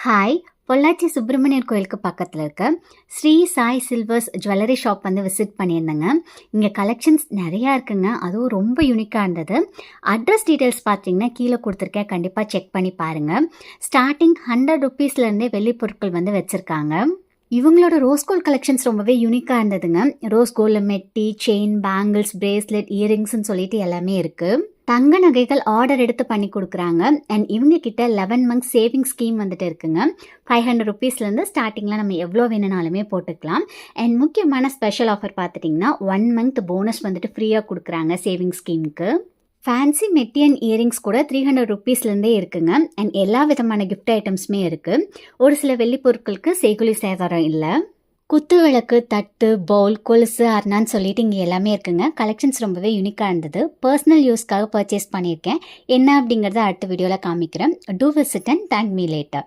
Hi! Pollachi Subramaniyar கோயிலுக்கு பக்கத்துல இருக்க Sri Sai silvers jewellery shop வந்து விசிட் பண்ணியிருந்தேங்க. இங்க கலெக்ஷன்ஸ் நெறையா இருக்குங்க. அதுவும் ரொம்ப யூனிக்கா இருந்தது. அட்ரஸ் டீட்டெயில்ஸ் பார்த்தீங்கன்னா, கீழ குடுத்துருக்கேன். கண்டிப்பா செக் பண்ணி பாருங்க. ஸ்டார்ட்டிங் ₹100 இருந்தே வெள்ளி பொருட்கள் வந்து வச்சிருக்காங்க. இவங்களோட ரோஸ் கோல்ட் கலெக்ஷன்ஸ் ரொம்பவே யூனிக்கா இருந்ததுங்க. ரோஸ் கோல்ட்ல மெட்டி, செயின், பேங்கிள்ஸ், பிரேஸ்லெட், இயரிங்ஸ்ன்னு சொல்லிட்டு எல்லாமே இருக்கு. தங்க நகைகள் ஆர்டர் எடுத்து பண்ணி கொடுக்குறாங்க. அண்ட் இவங்க கிட்ட 11 மந்த் சேவிங் ஸ்கீம் வந்துட்டு இருக்குங்க. ₹500 ஸ்டார்டிங்கில் நம்ம எவ்வளோ வேணுனாலுமே போட்டுக்கலாம். அண்ட் முக்கியமான ஸ்பெஷல் ஆஃபர் பார்த்துட்டிங்கன்னா 1 மந்த் போனஸ் வந்துட்டு ஃப்ரீயாக கொடுக்குறாங்க சேவிங் ஸ்கீமுக்கு. ஃபேன்சி மெட்டி அண்ட் இயரிங்ஸ் கூட ₹300 இருக்குங்க. அண்ட் எல்லா விதமான கிஃப்ட் ஐட்டம்ஸுமே இருக்குது. ஒரு சில வெள்ளி பொருட்களுக்கு செய்கூலி சேதாரம் இல்லை. குத்து விளக்கு, தட்டு, பவுல், கொலுசு, அர்னான்னு சொல்லிட்டு இங்கே எல்லாமே இருக்குங்க. கலெக்ஷன்ஸ் ரொம்பவே யூனிக்காக இருந்தது. பர்சனல் யூஸ்க்காக பர்ச்சேஸ் பண்ணியிருக்கேன். என்ன அப்படிங்கிறத அடுத்த வீடியோவில் காமிக்கிறேன். Do visit and thank me later.